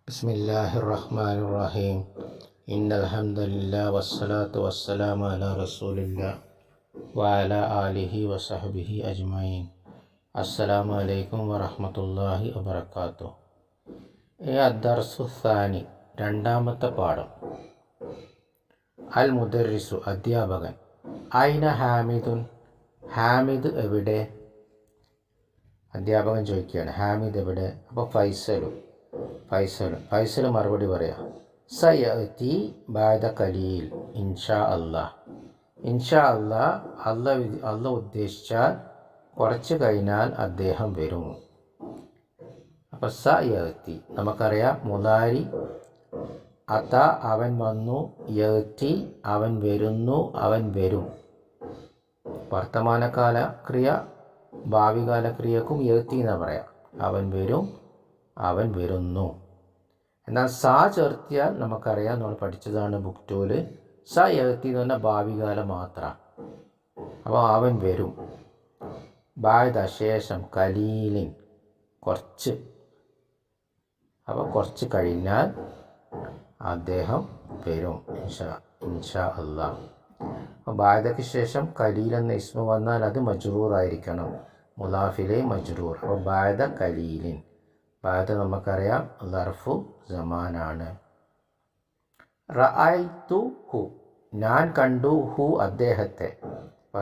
ബിസ്മില്ലാഹിർ-റഹ്മാനിർ-റഹീം. ഇന്നൽ ഹംദലില്ലാഹി വസ്സലാത്തു വസ്സലാമു അലാ റസൂലില്ലാഹി വഅലാ ആലിഹി വസഹ്ബിഹി അജ്മഈൻ. അസ്സലാമു അലൈക്കും വറഹ്മത്തുള്ളാഹി വബറകാതുഹു. അദ്ദർസു സാനി, രണ്ടാമത്തെ പാഠം. അൽ മുദർരിസു, അധ്യാപകൻ. ഐന ഹാമിദുൻ, ഹാമിദ് എവിടെ? അധ്യാപകൻ ചോദിക്കുകയാണ്, ഹാമിദ് എവിടെ? അപ്പോൾ ഫൈസൽ മറുപടി പറയാം, സയഅതി ബഅദ ഖലീൽ ഇൻഷാ അല്ലാഹ്. ഇൻഷാ അല്ലാഹ്, അല്ല ഉദ്ദേശിച്ചാൽ കുറച്ച് കഴിഞ്ഞാൽ അദ്ദേഹം വരും. അപ്പോൾ സയഅതി നമുക്കറിയാം, മുദാരി. അത അവൻ വന്നു, യഅതി അവൻ വരുന്നു, അവൻ വരും. വർത്തമാനകാല ക്രിയ ഭാവികാല ക്രിയക്കും യഅതി എന്ന് പറയാം. അവൻ വരും, അവൻ വരുന്നു. എന്നാൽ സ ചേർത്തിയാൽ നമുക്കറിയാം, നമ്മൾ പഠിച്ചതാണ് ബുക്ക് 2-ൽ. സ യഅതി എന്ന് പറഞ്ഞാൽ ഭാവികാലം മാത്രം. അപ്പോൾ അവൻ വരും. ബഅദ ശേഷം, ഖലീലിൻ കുറച്ച്. അപ്പോൾ കുറച്ച് കഴിഞ്ഞാൽ അദ്ദേഹം വരും ഇൻഷാ അല്ലാഹ്. അപ്പോൾ ബഅദക്ക് ശേഷം ഖലീൽ എന്ന ഇസ്മ വന്നാൽ അത് മജ്റൂർ ആയിരിക്കണം, മുലാഫിലെ മജ്റൂർ. അപ്പോൾ ബഅദ ഖലീലിൻ, ബഅദ നമുക്കറിയാം ദർഫു സമാനാണ്. റഅയ്തു ഹു, ഞാൻ കണ്ടു, ഹു അദ്ദേഹത്തെ.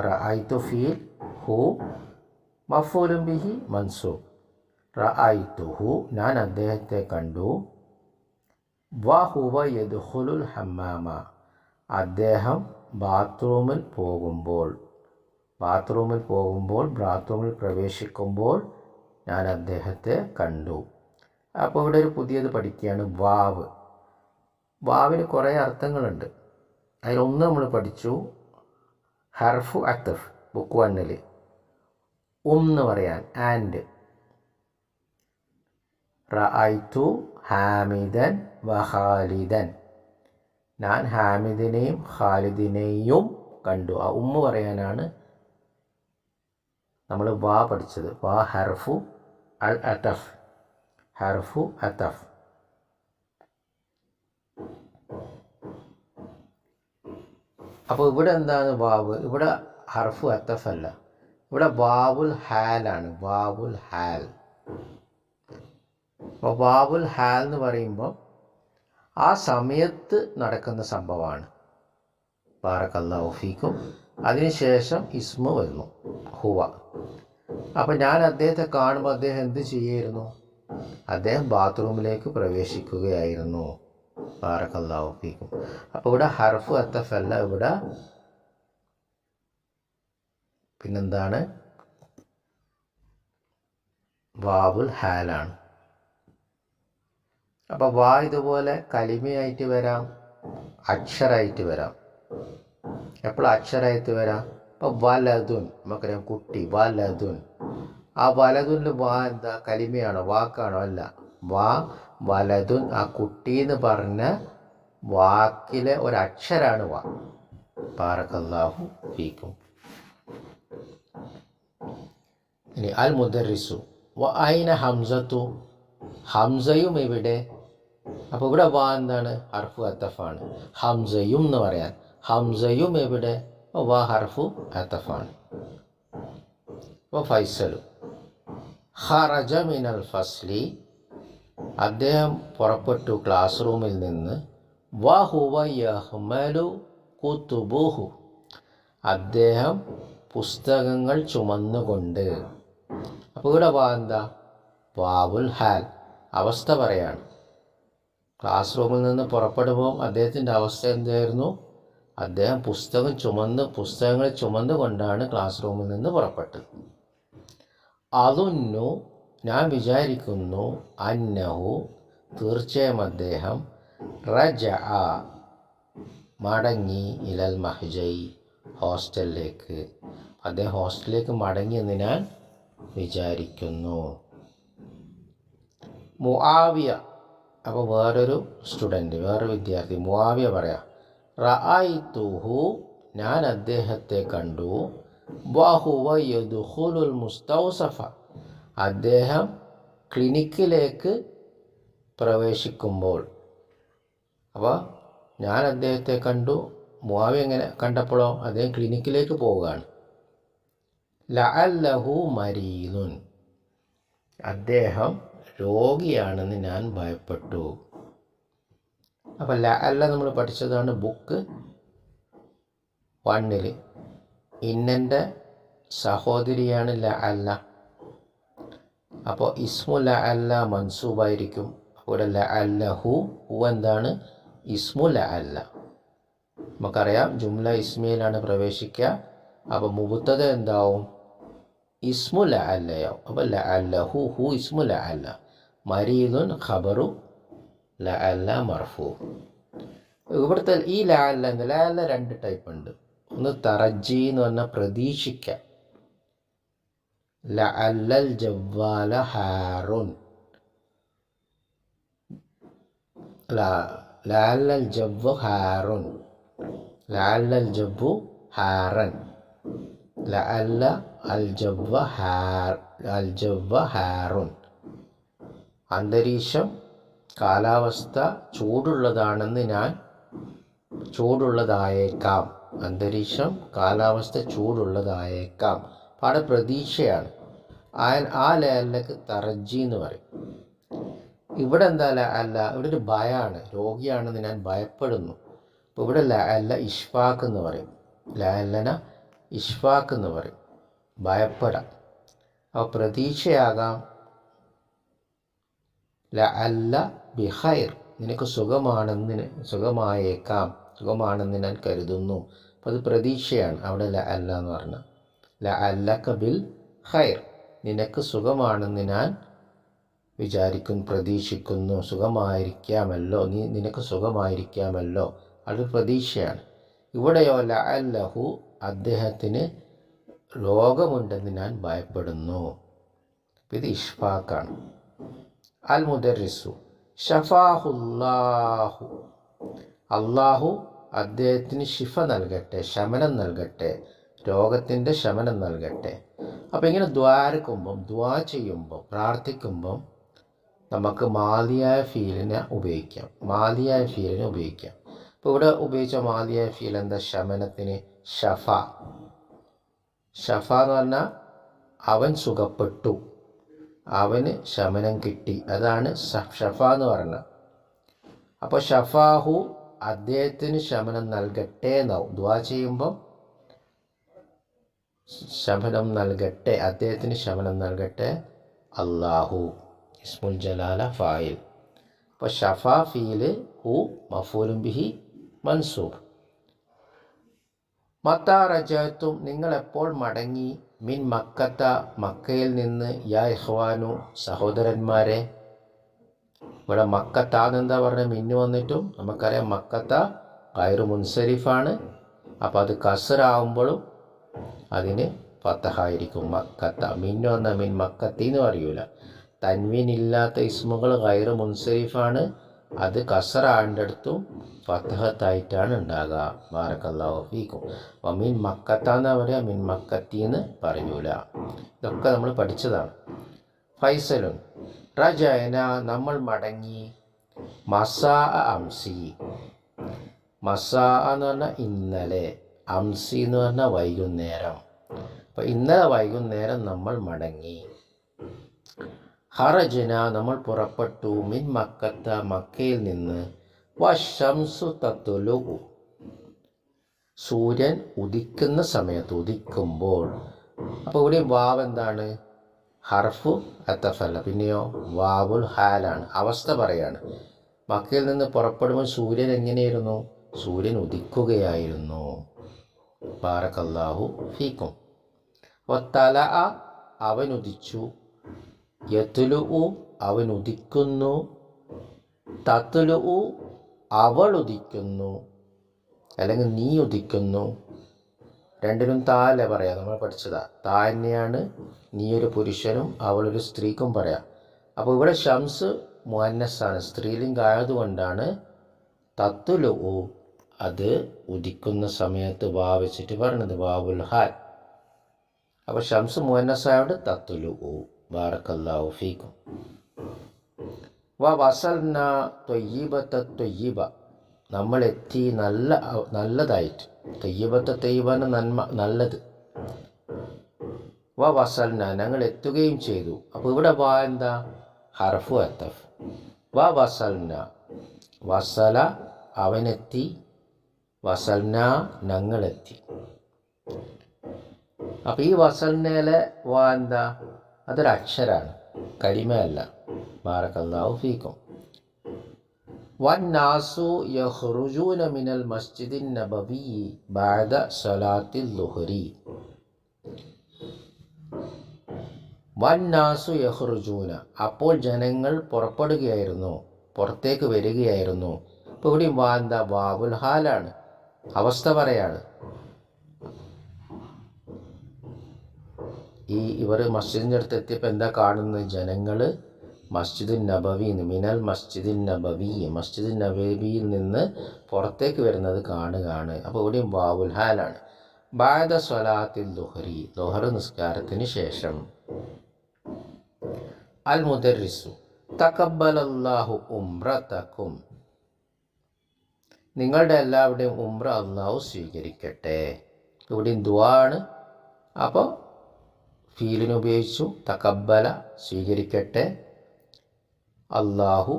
റഅയ്തു ഫീൽ, ഹു മഫ്ഊലുൻ ബിഹി മൻസൂബ്. റഅയ്തു ഹു, ഞാൻ അദ്ദേഹത്തെ കണ്ടു. വഹുവ യദ്ഖുലുൽ ഹമ്മാമ, അദ്ദേഹം ബാത്റൂമിൽ പോകുമ്പോൾ, ബാത്റൂമിൽ പ്രവേശിക്കുമ്പോൾ ഞാൻ അദ്ദേഹത്തെ കണ്ടു. അപ്പോൾ ഇവിടെ ഒരു പുതിയത് പഠിക്കുകയാണ്, വാവ്. വാവിന് കുറേ അർത്ഥങ്ങളുണ്ട്. അതിലൊന്ന് നമ്മൾ പഠിച്ചു, ഹർഫു അത്ഫ്, ബുക്ക് 1-ൽ. എന്ന് പറയാൻ, ആൻഡ്. റഅയ്തു ഹാമിദൻ വഖാലിദൻ, ഞാൻ ഹാമിദിനെയും ഖാലിദിനെയും കണ്ടു. ആ ഉമ്മ പറയാനാണ് നമ്മൾ വാ പഠിച്ചത്. വാ ഹർഫു അൽ അതഫ്, ഹർഫു അതഫ്. അപ്പോൾ ഇവിടെ എന്താണ് വാവ്? ഇവിടെ ഹർഫു അതഫ് അല്ല, ഇവിടെ വാവുൽ ഹാലാണ്. വാവുൽ ഹാൽ. അപ്പോൾ വാവുൽ ഹാൽ എന്ന് പറയുമ്പോൾ ആ സമയത്ത് നടക്കുന്ന സംഭവമാണ്. ബാറക്കല്ലാഹു ഫീക്കും. അതിനുശേഷം ഇസ്മ വരുന്നു, ഹുവ. അപ്പം ഞാൻ അദ്ദേഹത്തെ കാണുമ്പോൾ അദ്ദേഹം എന്ത് ചെയ്യായിരുന്നു? അദ്ദേഹം ബാത്റൂമിലേക്ക് പ്രവേശിക്കുകയായിരുന്നു. ബാറക്കല്ലാഹു ഫീക്കും. അപ്പോൾ ഇവിടെ ഹർഫു അത്തഫ് അല്ല, ഇവിടെ പിന്നെന്താണ്? വാവുൽ ഹാലാണ്. അപ്പോൾ വാ ഇതുപോലെ കലിമയായിട്ട് വരാം, അക്ഷരായിട്ട് വരാം. എപ്പോഴും അക്ഷരായിട്ട് വരാം. ഇപ്പോൾ വലതുൻ, നമുക്കറിയാം കുട്ടി, വലതുൻ. ആ വലതുനിൽ വാ എന്താ? കലിമയാണോ, വാക്കാണോ? അല്ല, വാ വലതുൻ, ആ കുട്ടി എന്ന് പറഞ്ഞ വാക്കിലെ ഒരക്ഷരാണ് വാ. ബാറക്കല്ലാഹു ഫീക്കും. ഇനി അൽ മുദർരിസു. വ ഐന ഹംസത്തു, ഹംസയും എവിടെ? അപ്പോൾ ഇവിടെ വാ എന്താണ്? ഹർഫു അത്തഫാണ്. ഹംസയും എന്ന് പറയാൻ, ഹംസയും എവിടെ? വാ ഹർഫു അത്തഫാണ്. അപ്പോൾ ഫൈസലു. ഖറജ മിനൽ ഫസ്ലി, അദ്ദേഹം പുറപ്പെട്ടു ക്ലാസ് റൂമിൽ നിന്ന്. വഹുവ യഹ്മലു കുതുബുഹു, അദ്ദേഹം പുസ്തകങ്ങൾ ചുമന്നുകൊണ്ട്. അപ്പോൾ ഇവിടെ വാ എന്താ? വാവുൽ ഹാൽ, അവസ്ഥ പറയാണ്. ക്ലാസ് റൂമിൽ നിന്ന് പുറപ്പെടുമ്പോൾ അദ്ദേഹത്തിൻ്റെ അവസ്ഥ എന്തായിരുന്നു? അദ്ദേഹം പുസ്തകങ്ങൾ ചുമന്നുകൊണ്ടാണ് ക്ലാസ് റൂമിൽ നിന്ന് പുറപ്പെട്ടത്. അദുന്നു, ഞാൻ വിചാരിക്കുന്നു, അന്നഹു തീർച്ചയായും അദ്ദേഹം, റജഅ മടങ്ങി, ഇലൽ മഹ്ജൈ ഹോസ്റ്റലിലേക്ക്, അദ്ദേഹം ഹോസ്റ്റലിലേക്ക് മടങ്ങിയെന്ന് ഞാൻ വിചാരിക്കുന്നു. മുആവിയ, അപ്പോൾ വേറൊരു സ്റ്റുഡൻറ്റ്, വേറൊരു വിദ്യാർത്ഥി, മുആവിയ പറയാം, റഅയ്തുഹു, ഞാൻ അദ്ദേഹത്തെ കണ്ടു. വഹുവ യദ്ഖുലുൽ മുസ്തൗസഫ, അദ്ദേഹം ക്ലിനിക്കിലേക്ക് പ്രവേശിക്കുമ്പോൾ. അപ്പോൾ ഞാൻ അദ്ദേഹത്തെ കണ്ടു. മുആവിയ എങ്ങനെ കണ്ടപ്പോഴോ അദ്ദേഹം ക്ലിനിക്കിലേക്ക് പോവുകയാണ്. ലഅല്ലഹു മരീദുൻ, അദ്ദേഹം രോഗിയാണെന്ന് ഞാൻ ഭയപ്പെട്ടു. അപ്പോൾ ലഅല്ല നമ്മൾ പഠിച്ചതാണ് ബുക്ക് 1. ഇന്നൻ്റെ സഹോദരിയാണ് ലഅല്ല. അപ്പോൾ ഇസ്മു ലഅല്ല മൻസൂബായിരിക്കും. അവിടെ ലഅല്ലഹു എന്താണ്? ഇസ്മു ലഅല്ല. നമുക്കറിയാം ജുംല ഇസ്മയിലാണ് പ്രവേശിക്കുക. അപ്പോൾ മുബത്തദ എന്താവും? ഇസ്മു ലഅല്ലയാവും. അപ്പോൾ ലഅല്ലഹു ഇസ്മു ലഅല്ല, മരീദുൻ ഖബറു ലഅല്ല മർഫൂ. ഇവിടുത്തെ ഈ ലഅല്ല 2 ടൈപ്പ് ഉണ്ട്. ഒന്ന് തറജി എന്ന് പറഞ്ഞാൽ പ്രതീക്ഷിക്കുക. ലഅല്ലൽ ജവ്വാല ഹാറുൻ, ലഅല്ലൽ ജവ്വു ഹാറുൻ, ലഅല്ലൽ ജവ്വു ഹാറൻ, ലഅല്ല അൽ ജവ്വ ഹാറുൻ. അന്തരീക്ഷം കാലാവസ്ഥ ചൂടുള്ളതായേക്കാം. അന്തരീക്ഷം കാലാവസ്ഥ ചൂടുള്ളതായേക്കാം. അവിടെ പ്രതീക്ഷയാണ്. ആ ലഅല്ലക്ക് തറജി എന്ന് പറയും. ഇവിടെ എന്താ ലഅല്ല? ഇവിടെ ഒരു ഭയമാണ്. രോഗിയാണെന്ന് ഞാൻ ഭയപ്പെടുന്നു. അപ്പോൾ ഇവിടെ ലഅല്ല ഇഷ്ഫാഖ് എന്ന് പറയും. ലഅല്ലന ഇഷ്ഫാഖ് എന്ന് പറയും, ഭയപ്പെടാം. അപ്പോൾ പ്രതീക്ഷയാകാം. ലഅല്ല ബിഖൈർ, നിനക്ക് സുഖമാണെന്ന് ഞാൻ കരുതുന്നു. അപ്പോൾ അത് പ്രതീക്ഷയാണ്. അവിടെ ലഅല്ല എന്ന് പറഞ്ഞാൽ ലഅല്ലക ബിൽ ഖൈർ, നിനക്ക് സുഖമാണെന്ന് ഞാൻ പ്രതീക്ഷിക്കുന്നു. സുഖമായിരിക്കാമല്ലോ, നിനക്ക് സുഖമായിരിക്കാമല്ലോ, അത് പ്രതീക്ഷയാണ്. ഇവിടെയോ ലഅല്ലഹു, അദ്ദേഹത്തിന് രോഗമുണ്ടെന്ന് ഞാൻ ഭയപ്പെടുന്നു. ഇത് ഇഷ്ഫാഖാണ്. അൽ മുദർരിസു ഷഫാഹുല്ലാഹു, അള്ളാഹു അദ്ദേഹത്തിന് ശിഫ നൽകട്ടെ, ശമനം നൽകട്ടെ, രോഗത്തിൻ്റെ ശമനം നൽകട്ടെ. അപ്പോൾ ഇങ്ങനെ ദുആ ചെയ്യുമ്പോൾ, പ്രാർത്ഥിക്കുമ്പം നമുക്ക് മാദിയായ ഫീലിനെ ഉപയോഗിക്കാം. അപ്പോൾ ഇവിടെ ഉപയോഗിച്ച മാദിയായ ഫീൽ എന്താ? ശമനത്തിന് ഷഫ. എന്ന് പറഞ്ഞാൽ അവൻ സുഖപ്പെട്ടു, അവന് ശമനം കിട്ടി, അതാണ് ഷഫ എന്ന് പറഞ്ഞത്. അപ്പോൾ ഷഫാഹു, അദ്ദേഹത്തിന് ശമനം നൽകട്ടെ എന്നാവും. ദുആ ചെയ്യുമ്പം ശമനം നൽകട്ടെ, അദ്ദേഹത്തിന് ശമനം നൽകട്ടെ. അല്ലാഹു ഇസ്മുൽ ജലാല ഫായിൽ. അപ്പോൾ ഷഫ ഫീല്, ഹു മഫൂലും ബിഹി മൻസൂബ്. മത്താ റജഅതും, നിങ്ങളെപ്പോൾ മടങ്ങി, മിൻ മക്കത്ത, മക്കയിൽ നിന്ന്, യാ ഇഖ്വാനു, സഹോദരന്മാരെ. ഇവിടെ മക്കത്താന്നെന്താ പറഞ്ഞത്? മിന്നു വന്നിട്ടും നമുക്കറിയാം മക്കത്ത ഗൈറു മുൻസരിഫാണ്. അപ്പോൾ അത് കസ്റാവുമ്പോഴും അതിന് ഫതഹായിരിക്കും. മക്കത്ത. മിന്നു വന്ന മിൻ മക്കത്തി എന്ന് പറയൂല. തൻവീൻ ഇല്ലാത്ത ഇസ്മുകൾ ഗൈറു മുൻസരിഫാണ്. അത് കസ്റാൻ്റെ അടുത്തും ഫതഹത്തായിട്ടാണ് ഉണ്ടാകുക. ബാറക്കല്ലാഹു ഫീക്കും. അപ്പോൾ മിൻ മക്കത്ത എന്നാ പറയുക, മിൻ മക്കത്തി എന്ന് പറയൂല. ഇതൊക്കെ നമ്മൾ പഠിച്ചതാണ്. ഫൈസലുൻ റജഅന, നമ്മൾ മടങ്ങി, മസാ അംസി. മസാ എന്ന് പറഞ്ഞാൽ ഇന്നലെ, അംസി എന്ന് പറഞ്ഞാൽ വൈകുന്നേരം. അപ്പോൾ ഇന്നലെ വൈകുന്നേരം നമ്മൾ മടങ്ങി. ഖറജ്ന, നമ്മൾ പുറപ്പെട്ടു, മിൻ മക്കത്ത, മക്കയിൽ നിന്ന്, വശംസു തത്ലുഉ, സൂര്യൻ ഉദിക്കുന്ന സമയത്ത്, ഉദിക്കുമ്പോൾ. അപ്പോൾ ഇവിടെ വാവ് എന്താണ്? ഹർഫു അത്തഫല്ല. പിന്നെയോ വാവുൽ ഹാലാണ്, അവസ്ഥ പറയാണ്. മക്കയിൽ നിന്ന് പുറപ്പെടുമ്പോൾ സൂര്യൻ എങ്ങനെയായിരുന്നു? സൂര്യൻ ഉദിക്കുകയായിരുന്നു. ബാറക്കല്ലാഹു ഫീക്കും. വത്തലഅ, അവൻ ഉദിച്ചു, യത്ലുഉ, അവൻ ഉദിക്കുന്നു, തത്ലുഉ, അവൾ ഉദിക്കുന്നു, അല്ലെങ്കിൽ നീ ഉദിക്കുന്നു. രണ്ടിനും താല്ലേ പറയാം, നമ്മൾ പഠിച്ചതാ. താ തന്നെയാണ് നീ ഒരു പുരുഷനും അവളൊരു സ്ത്രീക്കും പറയാം. അപ്പോൾ ഇവിടെ ഷംസ് മുഅന്നസാണ്, സ്ത്രീലിംഗ ആയതുകൊണ്ടാണ് തത്ലുഉ, അത് ഉദിക്കുന്ന സമയത്ത് വാ വെച്ചിട്ട് പറഞ്ഞത്, വാവുൽ ഹാൽ. അപ്പോൾ ഷംസ് മുഅന്നസായോണ്ട് തത്ലുഉ. ബാറക്കല്ലാഹു ഫീക്കും. വസൽന ത്വയ്യിബത്ത ത്വയ്യിബ, നമ്മൾ എത്തി നല്ലതായിട്ട്. ത്വയ്യിബത്ത ത്വയ്യിബന നന്മ, നല്ലത്. വസൽന ഞങ്ങൾ എത്തുകയും ചെയ്തു. അപ്പോൾ ഇവിടെ എന്താ? ഹർഫു അത്തഫ്. വസൽന, വസല അവനെത്തി, വസൽന ഞങ്ങളെത്തി. അപ്പോൾ ഈ വസൽനയിലെ എന്താ? അതൊരു അക്ഷരാണ്, കലിമയല്ല. ബാറക്കല്ലാഹു ഫീക്കും. വന്നാസു യഖ്റുജൂന മിനൽ മസ്ജിദിൻ നബവി ബഅദ സ്വലാത്തിൽ ളുഹ്രി. വന്നാസു യഖ്റുജൂന, അപ്പോൾ ജനങ്ങൾ പുറപ്പെടുകയായിരുന്നു, പുറത്തേക്ക് വരികയായിരുന്നു. ഇപ്പോൾ ഇവിടെയും എന്താ? വാവുൽ ഹാലാണ്, അവസ്ഥ പറയാണ്. ഇവർ മസ്ജിദിൻ്റെ അടുത്ത് എത്തിയപ്പോൾ എന്താ കാണുന്നത്? ജനങ്ങൾ മസ്ജിദുൻ നബവി, മിനൽ മസ്ജിദിൻ നബവി, മസ്ജിദുൻ നബവിയിൽ നിന്ന് പുറത്തേക്ക് വരുന്നത് കാണുകയാണ്. അപ്പോൾ ഇവിടെയും വാവുൽ ഹാലാണ്. ബഅദ സ്വലാത്തിൽ ളുഹ്രി, ളുഹർ നിസ്കാരത്തിന് ശേഷം. അൽ മുദർരിസു തഖബ്ബലല്ലാഹു ഉംറതകും, നിങ്ങളുടെ എല്ലാവരുടെയും ഉംറ അല്ലാഹു സ്വീകരിക്കട്ടെ. ഇവിടെയും ദുആ ആണ്. അപ്പോൾ ഫീലിന് ഉപയോഗിച്ചു. തഖബ്ബല സ്വീകരിക്കട്ടെ, അല്ലാഹു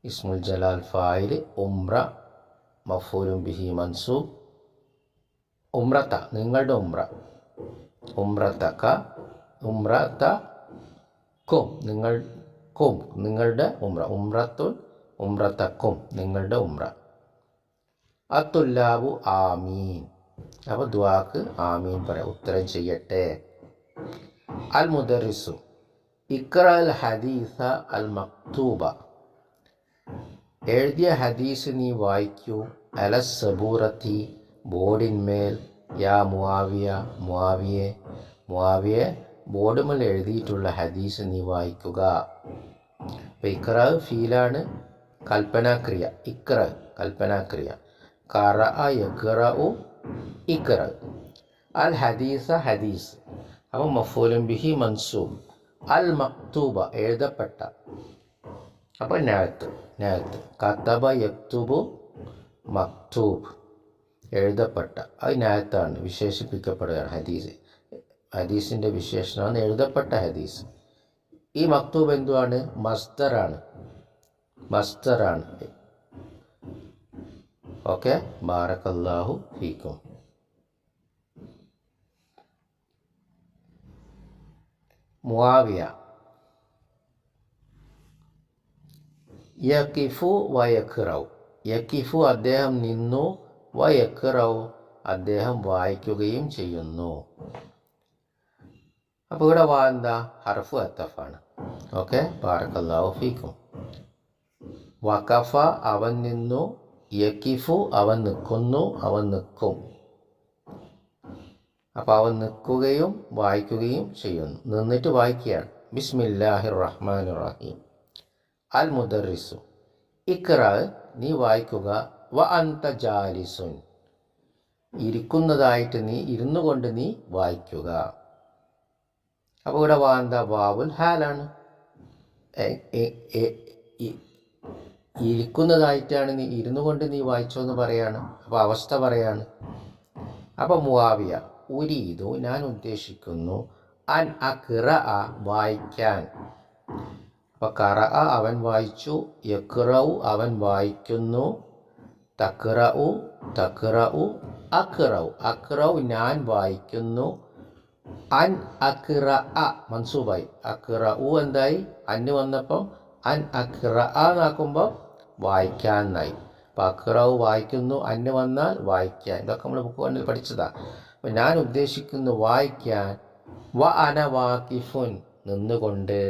ഇസ്മുൽ ജലാൽ ഫായിൽ, ഉംറ മഫൂലും ബിഹി മൻസൂബ്. ഉംറത നിങ്ങളുടെ ഉംറ, ഉംറതക ഉംറതകും നിങ്ങളുടെ ഉംറ, ഉംറത്തുൻ ഉംറതക്കും നിങ്ങളുടെ ഉംറ. അത്തുല്ലാബു ആമീൻ, അപ്പോൾ ദുആക്ക് ആമീൻ പറയാം, ഉത്തരം ചെയ്യട്ടെ. അൽ മുദർരിസു ഇഖ്റഅൽ ഹദീസ അൽ മക്തൂബ, എഴുതിയ ഹദീസ് നീ വായിക്കൂ. അലസ് സബൂറത്തി, ബോർഡിന്മേൽ. യാ മുആവിയ, മുആവിയെ ബോർഡുമേൽ എഴുതിയിട്ടുള്ള ഹദീസ് നീ വായിക്കുക. അപ്പോൾ ഇഖ്റ ഫീലാണ്, കൽപ്പനാക്രിയ. ഇഖ്റ കൽപ്പനാക്രിയ. ഖറഅ യഖ്റഉ ഇഖ്റ. അൽ ഹദീസ ഹദീസ്, അപ്പോൾ മഫൂലും ബിഹി മൻസൂബ്. അൽ മക്തൂബ എഴുതപ്പെട്ട, അപ്പോൾ നഅത്ത് കതബ യക്തുബു മക്തൂബ് എഴുതപ്പെട്ട, അത് നഅത്താണ്, വിശേഷിപ്പിക്കപ്പെടുകയാണ്. ഹദീസിൻ്റെ വിശേഷണമാണ് എഴുതപ്പെട്ട ഹദീസ്. ഈ മക്തൂബ് എന്തുവാണ്? മസ്ദറാണ്. ഓക്കെ, ബാറക്കല്ലാഹു ഫീക്കും. മുആവിയ യഖിഫു വയഖ്റഉ, യഖിഫു അദ്ദേഹം നിന്നു, വയഖ്റഉ അദ്ദേഹം വായിക്കുകയും ചെയ്യുന്നു. അപ്പോൾ ഇവിടെ എന്താ? ഹർഫു അത്തഫാണ്. ഓക്കെ, ബാറക്കല്ലാഹു ഫീക്കും. വഖഫ അവൻ നിന്നു, യഖിഫു അവൻ നിൽക്കുന്നു, അവൻ നിൽക്കും. അപ്പോൾ അവൻ നിൽക്കുകയും വായിക്കുകയും ചെയ്യുന്നു, നിന്നിട്ട് വായിക്കുകയാണ്. ബിസ്മില്ലാഹിർ റഹ്മാനിർ റഹീം. അൽ മുദർരിസു ഇഖ്റ നീ വായിക്കുക. വ അൻത ജാലിസുൻ ഇരിക്കുന്നതായിട്ട് നീ, ഇരുന്നു കൊണ്ട് നീ വായിക്കുക. അപ്പോൾ ഇവിടെ എന്താ? വാവുൽ ഹാലാണ്. ഇരിക്കുന്നതായിട്ടാണ് നീ, ഇരുന്നു കൊണ്ട് നീ വായിച്ചോ എന്ന് പറയാണ്. അപ്പോൾ അവസ്ഥ പറയാണ്. അപ്പോൾ മുആവിയ ഉരീദു ഞാൻ ഉദ്ദേശിക്കുന്നു, അൻ അഖ്റഅ വായിക്കാൻ. അപ്പോൾ ഖറഅ അവൻ വായിച്ചു, യഖ്റഉ അവൻ വായിക്കുന്നു, തഖ്റഉ അഖ്റഉ ഞാൻ വായിക്കുന്നു. അൻ അഖ്റഅ മൻസൂബായി, അഖ്റഉ എന്തായി? അന്ന് വന്നപ്പം അൻ അഖ്റഅ എന്നാക്കുമ്പോൾ വായിക്കാൻ എന്നായി. അപ്പോൾ അഖ്റഉ വായിക്കുന്നു, അന്ന് വന്നാൽ വായിക്കാൻ. ഇതൊക്കെ നമ്മൾ ബുക്ക് വണ്ണിൽ പഠിച്ചതാണ്. അപ്പോൾ ഞാൻ ഉദ്ദേശിക്കുന്നു വായിക്കാൻ. വ അന വാഖിഫുൻ നിന്നുകൊണ്ട്,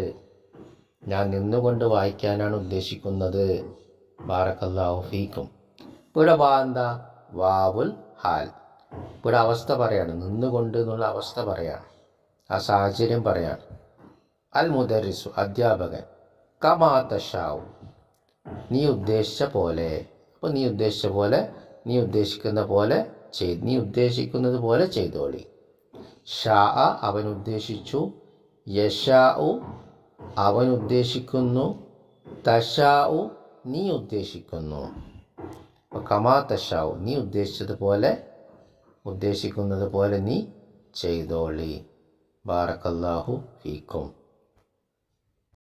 ഞാൻ നിന്നുകൊണ്ട് വായിക്കാനാണ് ഉദ്ദേശിക്കുന്നത്. ബാറക്കല്ലാഹു ഫീക്കും. ഇവിടെ എന്താ? വാവുൽ ഹാൽ. ഇവിടെ അവസ്ഥ പറയാണ്, നിന്നുകൊണ്ട് എന്നുള്ള അവസ്ഥ പറയാണ്, ആ സാഹചര്യം പറയാണ്. അൽ മുദർരിസു അധ്യാപകൻ. കമാ തശാഉ നീ ഉദ്ദേശിച്ച പോലെ. അപ്പോൾ നീ ഉദ്ദേശിച്ച പോലെ, നീ ഉദ്ദേശിക്കുന്നത് പോലെ ചെയ്തോളി. ഷാ അവൻ ഉദ്ദേശിച്ചു, യശാഉ അവൻ ഉദ്ദേശിക്കുന്നു, തശാഉ നീ ഉദ്ദേശിക്കുന്നു. അപ്പോൾ കമാ തശാഉ നീ ഉദ്ദേശിക്കുന്നത് പോലെ നീ ചെയ്തോളി. ബാറക്കല്ലാഹു ഫീക്കും.